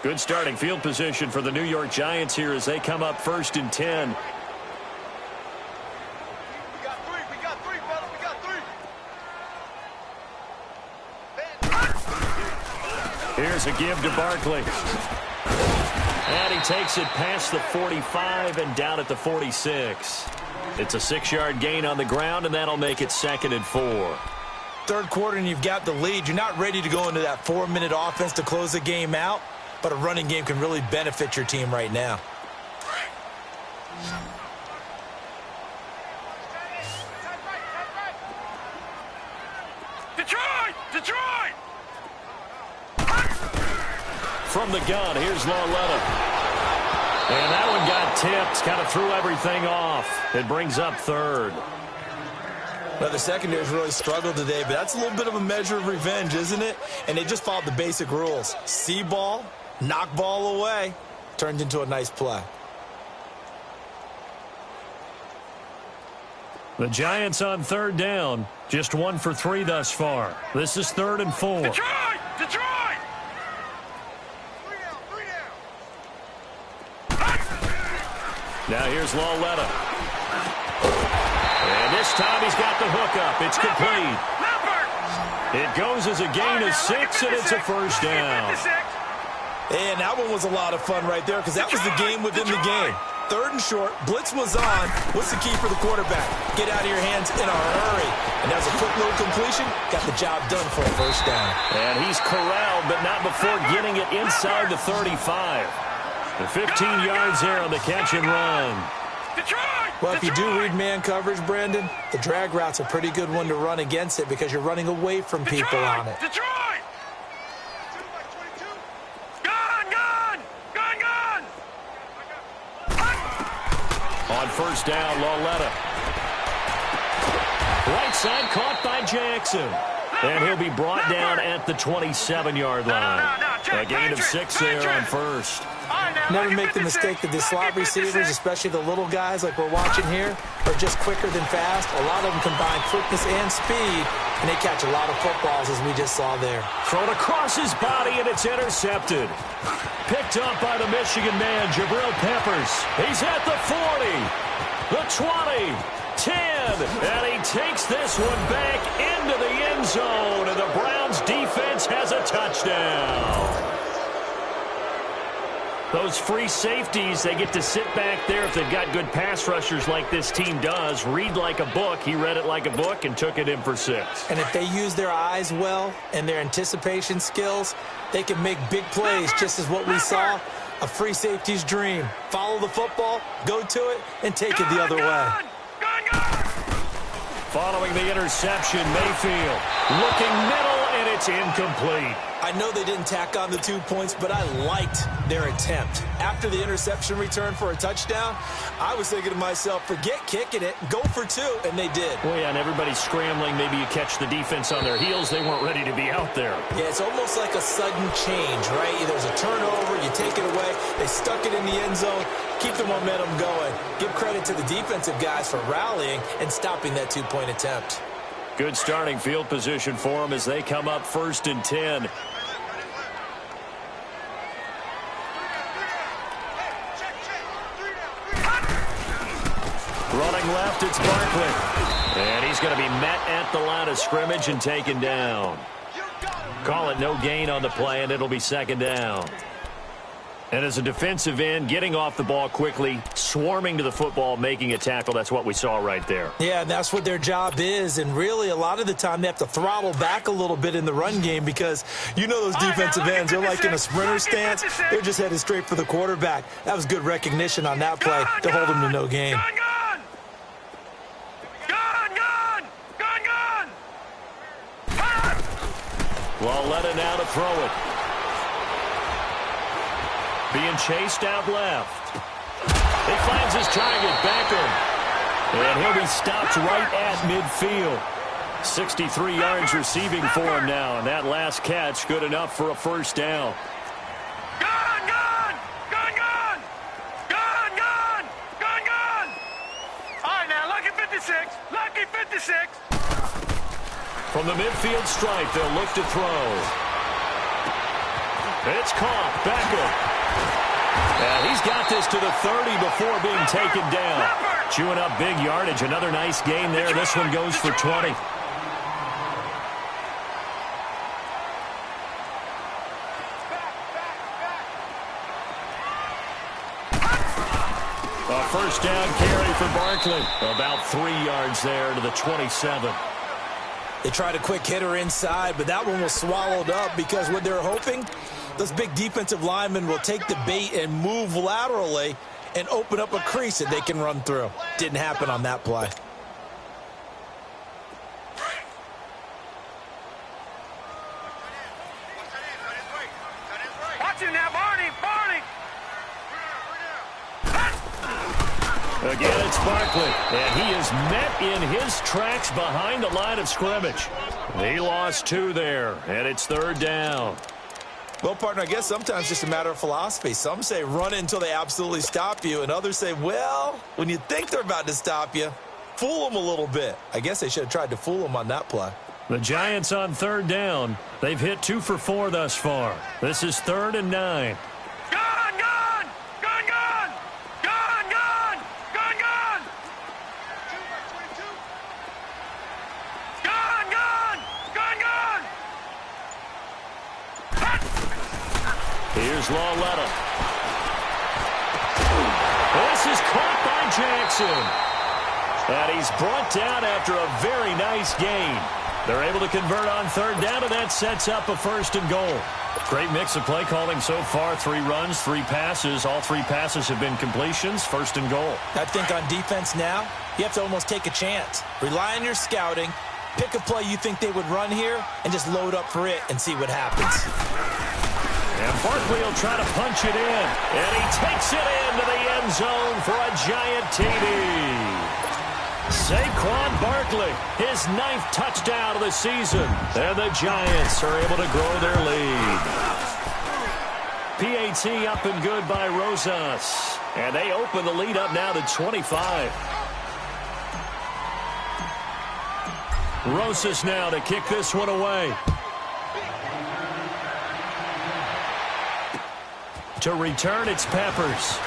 Good starting field position for the New York Giants here as they come up 1st and 10. We got three, fellas. We got three. Here's a give to Barkley. And he takes it past the 45 and down at the 46. It's a 6-yard gain on the ground, and that'll make it 2nd and 4. Third quarter and you've got the lead. You're not ready to go into that 4-minute offense to close the game out, but a running game can really benefit your team right now. Detroit! From the gun, here's Lauletta. And that one got tipped, kind of threw everything off. It brings up 3rd. Well, the secondary's really struggled today, but that's a little bit of a measure of revenge, isn't it? And they just followed the basic rules. See ball, knock ball away. Turned into a nice play. The Giants on 3rd down. Just 1 for 3 thus far. This is 3rd and 4. Detroit! Three down. Now here's Lauletta. And this time he's got the hook up. It's complete. It goes as a gain of 6, and it's a 1st down. And that one was a lot of fun right there because that was the game within the game. 3rd and short, blitz was on. What's the key for the quarterback? Get out of your hands in a hurry. And that was a quick little completion. Got the job done for a 1st down. And he's corralled, but not before getting it inside the 35. The 15 yards there on the catch and run. Well, if you do read man coverage, Brandon, the drag route's a pretty good one to run against it because you're running away from people on it. On 1st down, Lauletta. Right side caught by Jackson. And he'll be brought down at the 27-yard line. A gain of 6 there on 1st. Never make the mistake that the slot receivers, especially the little guys like we're watching here, are just quicker than fast. A lot of them combine quickness and speed, and they catch a lot of footballs, as we just saw there. Thrown across his body, and it's intercepted. Picked up by the Michigan man, Jabril Peppers. He's at the 40, the 20, 10, and he takes this one back into the end zone, and the Browns defense has a touchdown. Those free safeties, they get to sit back there if they've got good pass rushers like this team does. Read like a book. He read it like a book and took it in for 6. And if they use their eyes well and their anticipation skills, they can make big plays, just as what we saw. A free safety's dream. Follow the football, go to it, and take it the other way. Following the interception, Mayfield looking middle, and it's incomplete. I know they didn't tack on the 2 points, but I liked their attempt. After the interception return for a touchdown, I was thinking to myself, forget kicking it, go for 2, and they did. Well, yeah, and everybody's scrambling. Maybe you catch the defense on their heels. They weren't ready to be out there. Yeah, it's almost like a sudden change, right? There's a turnover, you take it away, they stuck it in the end zone, keep the momentum going. Give credit to the defensive guys for rallying and stopping that 2-point attempt. Good starting field position for them as they come up 1st and 10. Running left, it's Barkley. And he's going to be met at the line of scrimmage and taken down. Call it no gain on the play, and it'll be 2nd down. And as a defensive end, getting off the ball quickly, swarming to the football, making a tackle, that's what we saw right there. Yeah, that's what their job is. And really, a lot of the time, they have to throttle back a little bit in the run game because you know those defensive ends, they're like in a sprinter stance. They're just headed straight for the quarterback. That was good recognition on that play to hold them to no gain. Lauletta now to throw it. Being chased out left. He finds his target, Beckham. And he'll be stopped right at midfield. 63 yards receiving for him now. And that last catch good enough for a 1st down. All right, now, lucky 56. Lucky 56. From the midfield stripe, they'll look to throw. It's caught. Beckham. And he's got this to the 30 before being taken down. Chewing up big yardage. Another nice gain there. This one goes for 20. A first down carry for Barkley. About 3 yards there to the 27. They tried a quick hitter inside, but that one was swallowed up because what they're hoping, those big defensive linemen will take the bait and move laterally and open up a crease that they can run through. Didn't happen on that play. Watch it now, Barney. Again, it's Barkley, and he is met in his tracks behind the line of scrimmage. He lost 2 there, and it's 3rd down. Well, partner, I guess sometimes it's just a matter of philosophy. Some say run it until they absolutely stop you, and others say, well, when you think they're about to stop you, fool them a little bit. I guess they should have tried to fool them on that play. The Giants on 3rd down. They've hit 2 for 4 thus far. This is 3rd and 9. Here's Lawletta. This is caught by Jackson. And he's brought down after a very nice gain. They're able to convert on 3rd down, and that sets up a 1st and goal. Great mix of play calling so far. 3 runs, 3 passes. All 3 passes have been completions. 1st and goal. I think on defense now, you have to almost take a chance. Rely on your scouting. Pick a play you think they would run here, and just load up for it and see what happens. And Barkley will try to punch it in. And he takes it into the end zone for a giant TD. Saquon Barkley, his 9th touchdown of the season. And the Giants are able to grow their lead. PAT up and good by Rosas. And they open the lead up now to 25. Rosas now to kick this one away. To return, it's Peppers.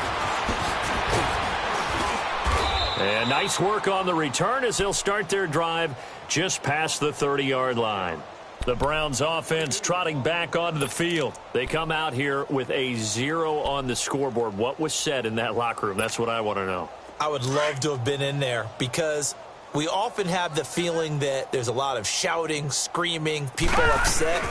And nice work on the return as they'll start their drive just past the 30-yard line. The Browns offense trotting back onto the field. They come out here with a 0 on the scoreboard. What was said in that locker room? That's what I want to know. I would love to have been in there because we often have the feeling that there's a lot of shouting, screaming, people upset.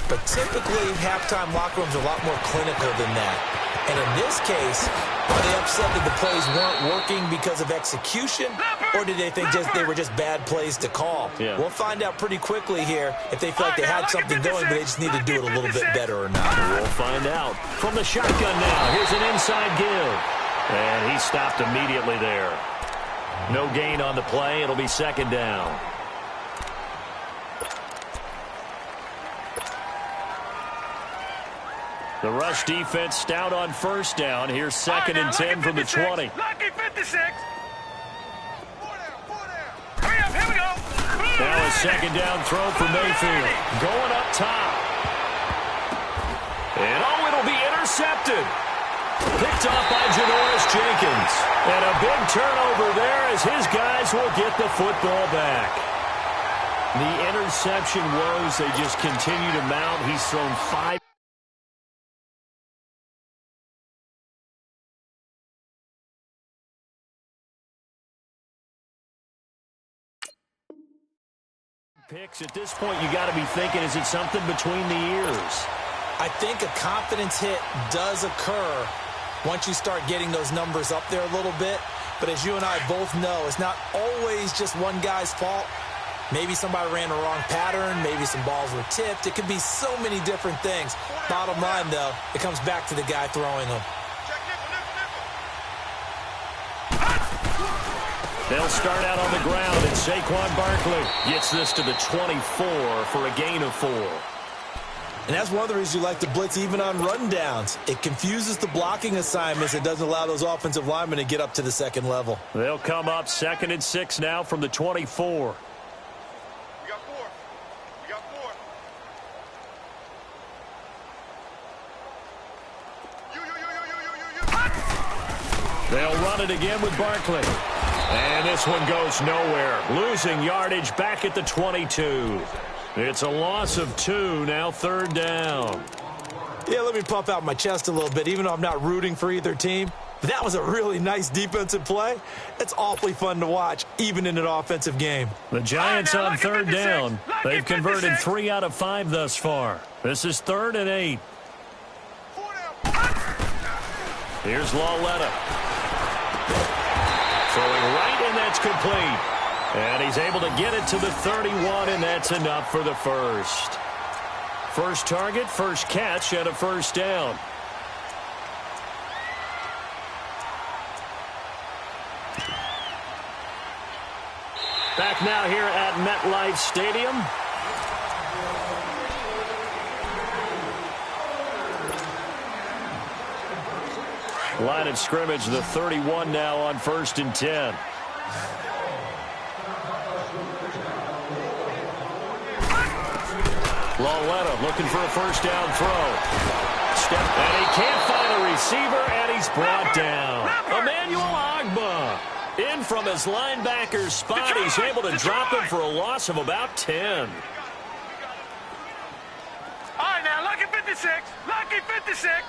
But typically, halftime locker rooms are a lot more clinical than that. And in this case, are they upset that the plays weren't working because of execution? Or did they think they were just bad plays to call? Yeah. We'll find out pretty quickly here if they feel like they had something going, but they just need to do it a little bit better or not. We'll find out. From the shotgun now, here's an inside give. And he stopped immediately there. No gain on the play. It'll be 2nd down. The rush defense stout on 1st down. Here's 2nd and 10 from the 20. Lucky 56. Hurry up, here we go. Now a 2nd down throw for Mayfield. Going up top. And it'll be intercepted. Picked off by Janoris Jenkins. And a big turnover there as his guys will get the football back. The interception woes, they just continue to mount. He's thrown 5. Picks at this point, you got to be thinking, is it something between the ears? I think a confidence hit does occur once you start getting those numbers up there a little bit. But as you and I both know, it's not always just one guy's fault. Maybe somebody ran a wrong pattern. Maybe some balls were tipped. It could be so many different things. Bottom line, though, it comes back to the guy throwing them. They'll start out on the ground, and Saquon Barkley gets this to the 24 for a gain of 4. And that's one of the reasons you like to blitz even on rundowns. It confuses the blocking assignments. It doesn't allow those offensive linemen to get up to the 2nd level. They'll come up 2nd and 6 now from the 24. They'll run it again with Barkley. And this one goes nowhere. Losing yardage back at the 22. It's a loss of 2, now 3rd down. Yeah, let me puff out my chest a little bit, even though I'm not rooting for either team. But that was a really nice defensive play. It's awfully fun to watch, even in an offensive game. The Giants on 3rd down. They've converted 3 out of 5 thus far. This is 3rd and 8. Here's Lawletta. Throwing right, and that's complete. And he's able to get it to the 31, and that's enough for the first. First target, first catch, and a 1st down. Back now here at MetLife Stadium. Line of scrimmage, the 31 now on 1st and 10. Lawletta looking for a 1st down throw. And he can't find a receiver, and he's brought down. Emmanuel Ogbah in from his linebacker spot. He's able to drop him for a loss of about 10. All right, now, lucky 56. Lucky 56.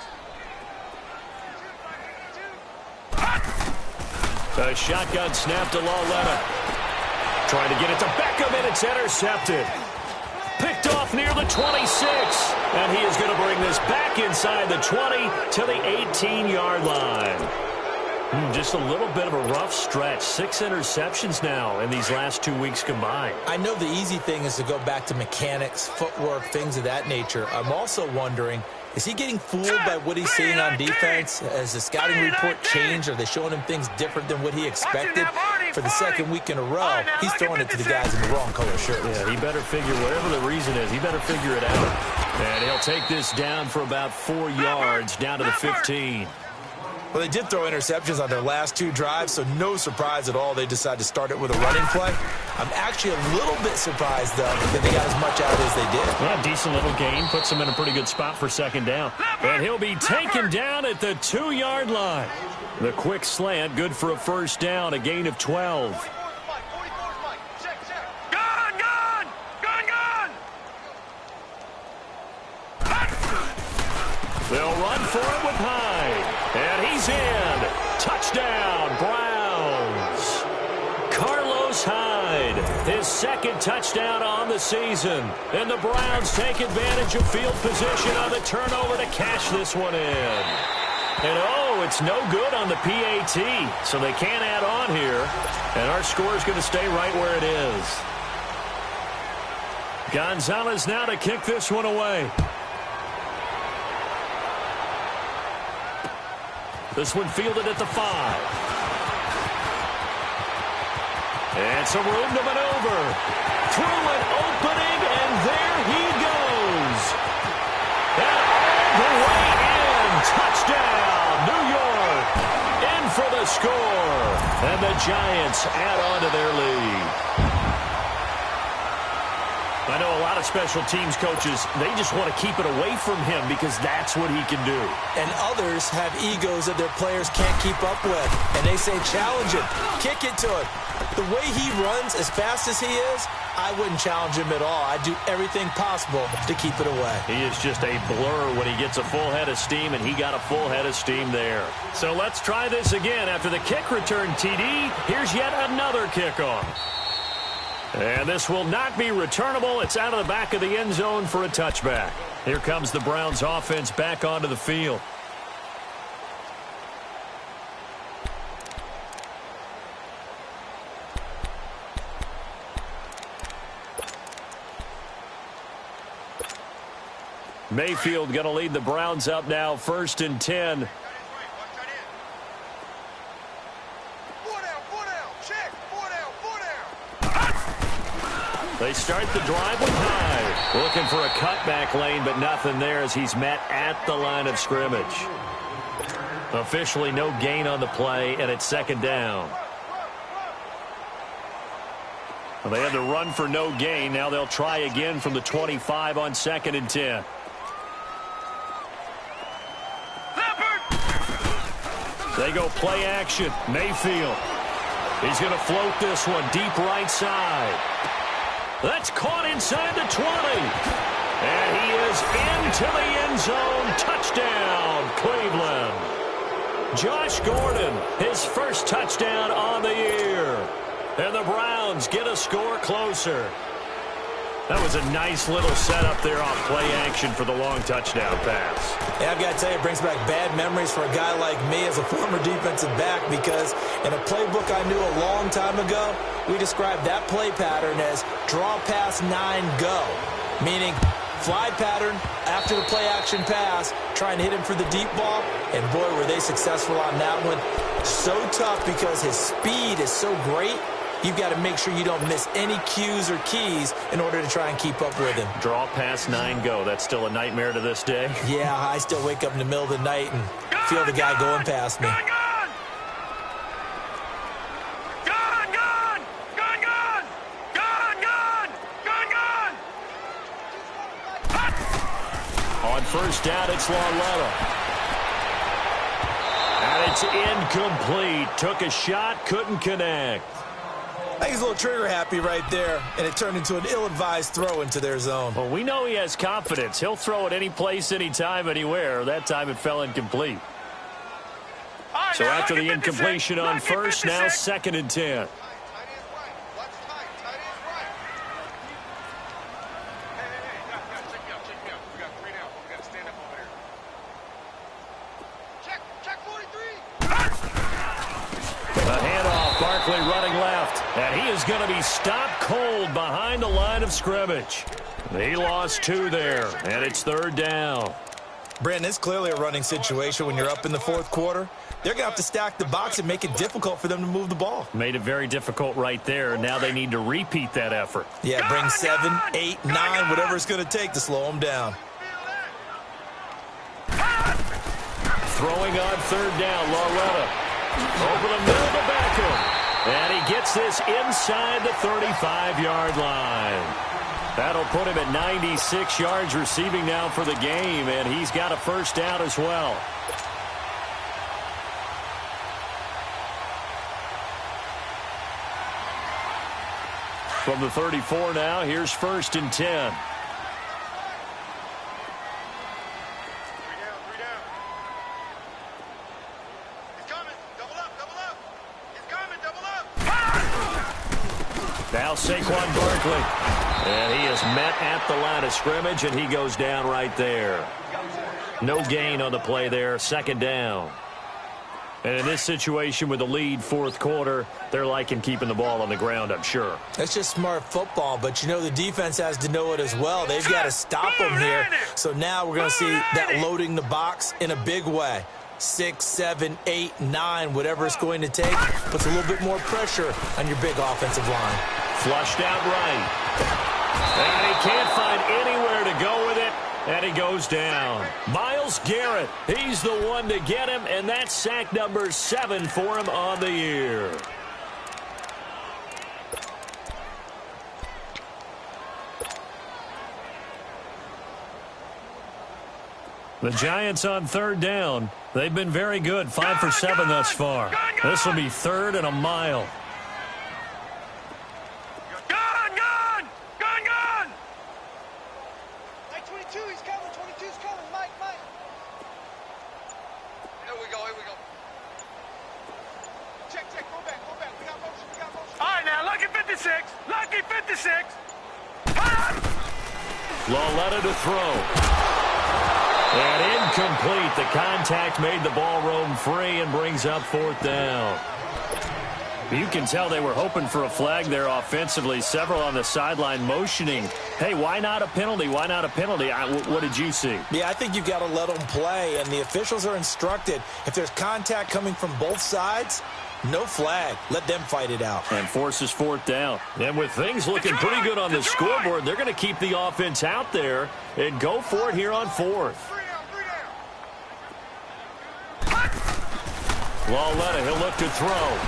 A shotgun snap to Lawletta. Trying to get it to Beckham, and it's intercepted. Picked off near the 26. And he is going to bring this back inside the 20 to the 18-yard line. Just a little bit of a rough stretch. 6 interceptions now in these last 2 weeks combined. I know the easy thing is to go back to mechanics, footwork, things of that nature. I'm also wondering, is he getting fooled by what he's seeing on defense? Has the scouting report changed? Are they showing him things different than what he expected? For the 2nd week in a row, he's throwing it to the guys in the wrong color shirts. Yeah, he better figure, whatever the reason is, he better figure it out. And he'll take this down for about 4 yards, down to the 15. Well, they did throw interceptions on their last 2 drives, so no surprise at all they decided to start it with a running play. I'm actually a little bit surprised, though, that they got as much out as they did. Yeah, decent little gain. Puts him in a pretty good spot for 2nd down. And he'll be taken down at the 2-yard line. The quick slant, good for a 1st down, a gain of 12. They'll run for it with Hyde. And he's in. Touchdown, Browns. Carlos Hyde, his 2nd touchdown on the season. And the Browns take advantage of field position on the turnover to cash this one in. And, oh, it's no good on the PAT, so they can't add on here. And our score is going to stay right where it is. Gonzalez now to kick this one away. This one fielded at the 5. And some room to maneuver. Through an opening, and there he goes. And all the way in. Touchdown, New York. In for the score. And the Giants add on to their lead. I know a lot of special teams coaches, they just want to keep it away from him because that's what he can do. And others have egos that their players can't keep up with. And they say, challenge him, kick it to him. The way he runs as fast as he is, I wouldn't challenge him at all. I'd do everything possible to keep it away. He is just a blur when he gets a full head of steam, and he got a full head of steam there. So let's try this again. After the kick return TD, here's yet another kickoff. And this will not be returnable. It's out of the back of the end zone for a touchback. Here comes the Browns offense back onto the field. Mayfield going to lead the Browns up now, 1st and 10. They start the drive with Hyde. Looking for a cutback lane, but nothing there as he's met at the line of scrimmage. Officially no gain on the play, and it's 2nd down. Well, they had to run for no gain. Now they'll try again from the 25 on 2nd and 10. They go play action. Mayfield. He's going to float this one deep right side. That's caught inside the 20. And he is into the end zone. Touchdown, Cleveland. Josh Gordon, his first touchdown on the year. And the Browns get a score closer. That was a nice little setup there off play action for the long touchdown pass. Yeah, I've got to tell you, it brings back bad memories for a guy like me as a former defensive back, because in a playbook I knew a long time ago, we described that play pattern as draw pass 9 go, meaning fly pattern after the play action pass, trying to hit him for the deep ball, and boy, were they successful on that one. So tough because his speed is so great. You've got to make sure you don't miss any cues or keys in order to try and keep up with him. Draw pass 9 go. That's still a nightmare to this day. Yeah, I still wake up in the middle of the night and feel the guy going past me. On first down, it's Lauletta. And it's incomplete. Took a shot, couldn't connect. I think he's a little trigger happy right there, and it turned into an ill-advised throw into their zone. Well, we know he has confidence. He'll throw it any place, anytime, anywhere. That time it fell incomplete. So after the incompletion on first, now 2nd and 10. Running left, and he is going to be stopped cold behind the line of scrimmage. He lost 2 there, and it's 3rd down. Brandon, it's clearly a running situation when you're up in the 4th quarter. They're going to have to stack the box and make it difficult for them to move the ball. Made it very difficult right there. Now they need to repeat that effort. Yeah, bring 7, 8, 9, whatever it's going to take to slow them down. Throwing on 3rd down, Lauletta. Over the middle to Beckham. And he gets this inside the 35-yard line. That'll put him at 96 yards receiving now for the game, and he's got a first down as well. From the 34 now, here's 1st and 10. Now Saquon Barkley. And he is met at the line of scrimmage, and he goes down right there. No gain on the play there, 2nd down. And in this situation with the lead 4th quarter, they're liking keeping the ball on the ground, I'm sure. That's just smart football, but you know the defense has to know it as well. They've got to stop them here. So now we're going to see that loading the box in a big way. 6, 7, 8, 9, whatever it's going to take, puts a little bit more pressure on your big offensive line. Flushed out right. And he can't find anywhere to go with it, and he goes down. Myles Garrett, he's the one to get him, and that's sack number 7 for him on the year. The Giants on 3rd down. They've been very good, 5 for 7 thus far. This will be 3rd and a mile. Mike 22, he's coming. 22's coming. Mike. Here we go. Check. Go back. We got motion. All right, now, lucky 56. Lucky 56. Lauletta to throw. And incomplete. The contact made the ball roam free and brings up 4th down. You can tell they were hoping for a flag there offensively. Several on the sideline motioning. Hey, why not a penalty? Why not a penalty? What did you see? Yeah, I think you've got to let them play, and the officials are instructed. If there's contact coming from both sides, no flag. Let them fight it out. And forces 4th down. And with things looking pretty good on the scoreboard, they're going to keep the offense out there and go for it here on 4th. Lauletta, he'll look to throw.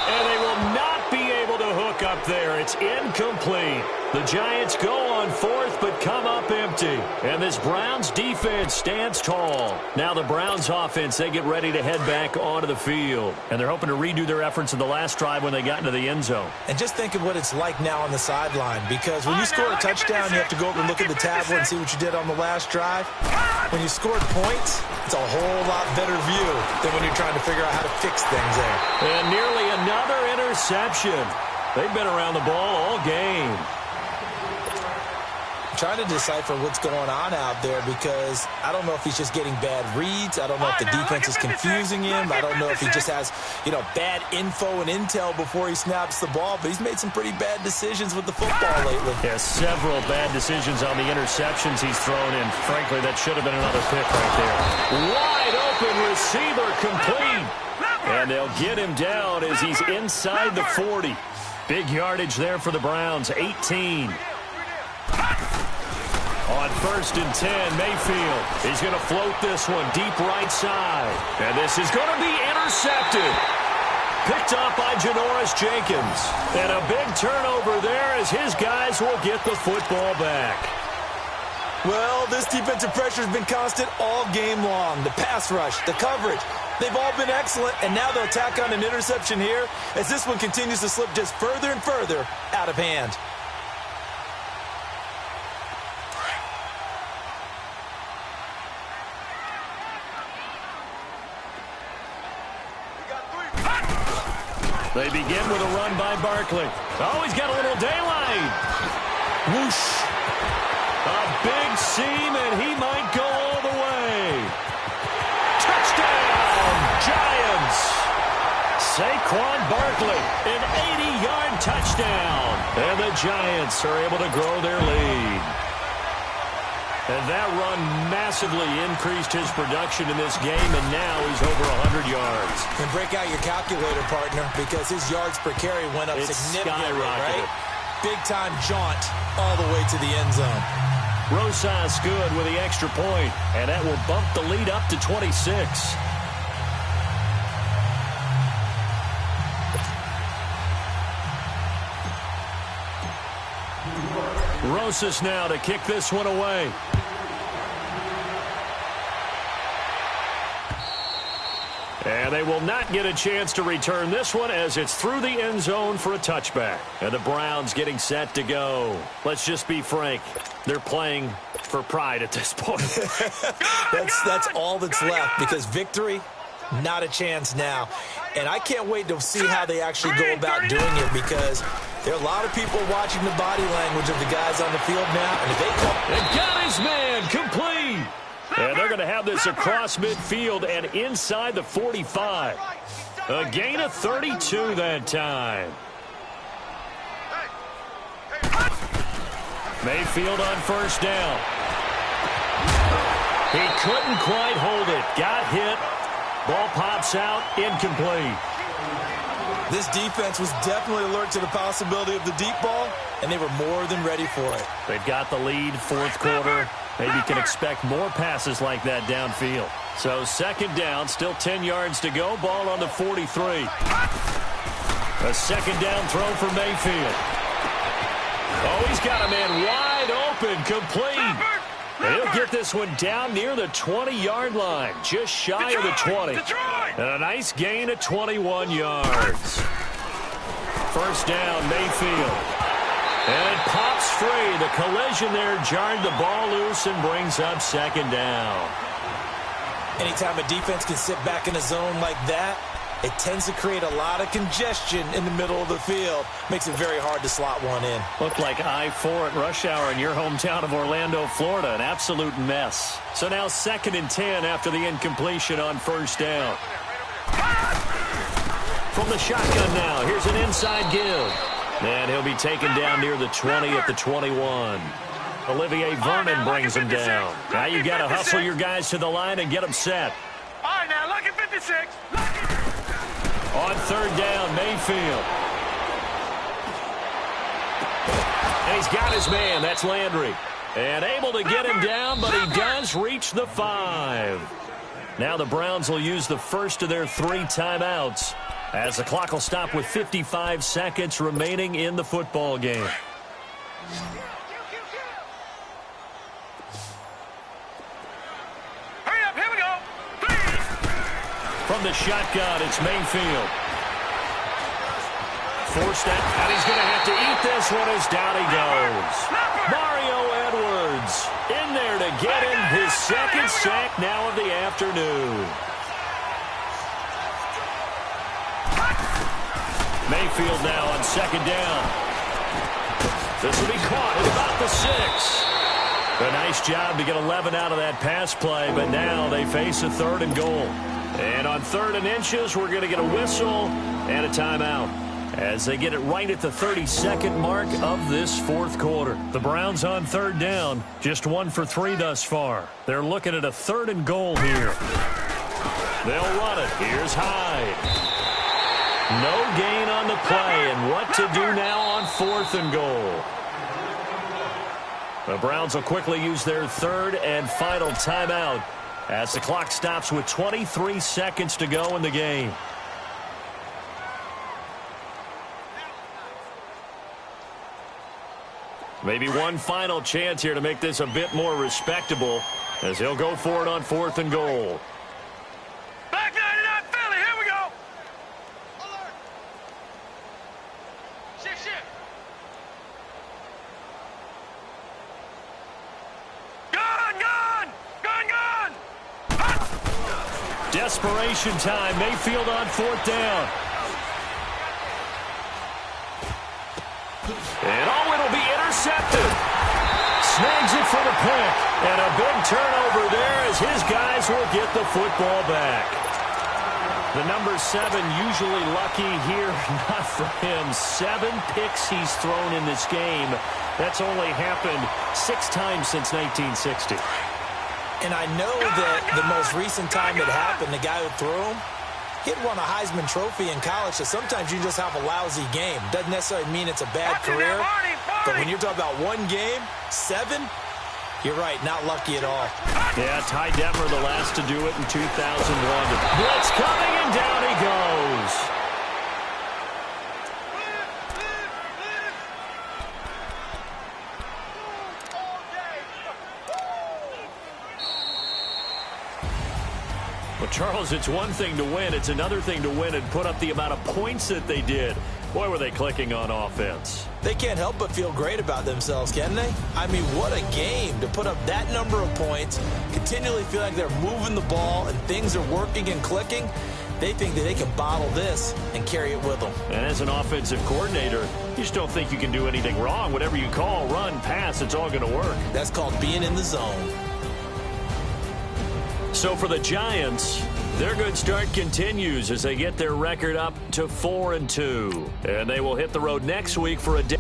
And they will not be able to hook up there. It's incomplete. The Giants go on fourth, but come up empty. And this Browns defense stands tall. Now the Browns offense, they get ready to head back onto the field. And they're hoping to redo their efforts in the last drive when they got into the end zone. And just think of what it's like now on the sideline, because when you score a touchdown, you have to go over and look at the tablet and see what you did on the last drive. When you scored points, it's a whole lot better view than when you're trying to figure out how to fix things there. And nearly another interception. They've been around the ball all game. Trying to decipher what's going on out there, because I don't know if he's just getting bad reads. I don't know if the defense is confusing him. I don't know if he just has, bad info and intel before he snaps the ball. But he's made some pretty bad decisions with the football lately. Yeah, several bad decisions on the interceptions he's thrown in. Frankly, that should have been another pick right there. Wide open receiver complete. And they'll get him down as he's inside the 40. Big yardage there for the Browns, 18. On 1st and 10, Mayfield. He's going to float this one deep right side. And this is going to be intercepted. Picked off by Janoris Jenkins. And a big turnover there as his guys will get the football back. Well, this defensive pressure has been constant all game long. The pass rush, the coverage, they've all been excellent. And now they'll tack on an interception here as this one continues to slip just further and further out of hand. They begin with a run by Barkley. Oh, he's got a little daylight. Whoosh. A big seam, and he might go all the way. Touchdown, Giants. Saquon Barkley, an 80-yard touchdown. And the Giants are able to grow their lead. And that run massively increased his production in this game, and now he's over 100 yards. And break out your calculator, partner, because his yards per carry went up significantly, right? Big-time jaunt all the way to the end zone. Rosas good with the extra point, and that will bump the lead up to 26. Rosas now to kick this one away. And they will not get a chance to return this one as it's through the end zone for a touchback. And the Browns getting set to go. Let's just be frank. They're playing for pride at this point. That's all that's left, because victory, not a chance now. And I can't wait to see how they actually go about doing it, because there are a lot of people watching the body language of the guys on the field now. And if they got his man complete. And they're going to have this across midfield and inside the 45. A gain of 32 that time. Mayfield on 1st down. He couldn't quite hold it. Got hit. Ball pops out. Incomplete. This defense was definitely alert to the possibility of the deep ball, and they were more than ready for it. They've got the lead, 4th quarter. Maybe can expect more passes like that downfield. So 2nd down, still 10 yards to go. Ball on the 43. A 2nd down throw for Mayfield. Oh, he's got a man wide open, complete. And he'll get this one down near the 20-yard line, just shy of the 20. And a nice gain of 21 yards. 1st down, Mayfield. And it pops free. The collision there jarred the ball loose and brings up 2nd down. Anytime a defense can sit back in a zone like that, it tends to create a lot of congestion in the middle of the field. Makes it very hard to slot one in. Looked like I-4 at rush hour in your hometown of Orlando, Florida. An absolute mess. So now 2nd and 10 after the incompletion on 1st down. From the shotgun now, here's an inside give. And he'll be taken down near the 20 at the 21. Olivier Vernon brings him down. Now you got to hustle your guys to the line and get them set. All right, now, look at 56. On 3rd down, Mayfield. And he's got his man. That's Landry. And able to get him down, but he does reach the 5. Now the Browns will use the first of their 3 timeouts, as the clock will stop with 55 seconds remaining in the football game. Hurry up, here we go. From the shotgun, it's Mayfield. Forced that, and he's going to have to eat this one as down he goes. Mario Edwards in there to get him his second sack now of the afternoon. Mayfield now on second down. This will be caught at about the 6. A nice job to get 11 out of that pass play, but now they face a 3rd and goal. And on 3rd and inches, we're going to get a whistle and a timeout as they get it right at the 32nd mark of this 4th quarter. The Browns on 3rd down, just 1 for 3 thus far. They're looking at a 3rd and goal here. They'll run it. Here's Hyde. No gain on the play, and what to do now on 4th and goal. The Browns will quickly use their 3rd and final timeout as the clock stops with 23 seconds to go in the game. Maybe one final chance here to make this a bit more respectable as he'll go for it on 4th and goal. Back 99 Philly, here we go. Alert. Shift. Gun. Desperation time. Mayfield on 4th down. And it'll be intercepted. Snags it for the pick. And a big turnover there as his guys will get the football back. The number 7 usually lucky here. Not for him. 7 picks he's thrown in this game. That's only happened 6 times since 1960. And I know that the most recent time it happened, the guy who threw him, he'd won a Heisman Trophy in college, so sometimes you just have a lousy game. Doesn't necessarily mean it's a bad career, but when you're talking about one game, 7, you're right, not lucky at all. Yeah, Ty Detmer, the last to do it in 2001. Blitz coming, and down he goes. Well, Charles, it's one thing to win. It's another thing to win and put up the amount of points that they did. Boy, were they clicking on offense. They can't help but feel great about themselves, can they? I mean, what a game to put up that number of points, continually feel like they're moving the ball and things are working and clicking. They think that they can bottle this and carry it with them. And as an offensive coordinator, you just don't think you can do anything wrong. Whatever you call, run, pass, it's all going to work. That's called being in the zone. So for the Giants, their good start continues as they get their record up to 4-2. And they will hit the road next week for a day.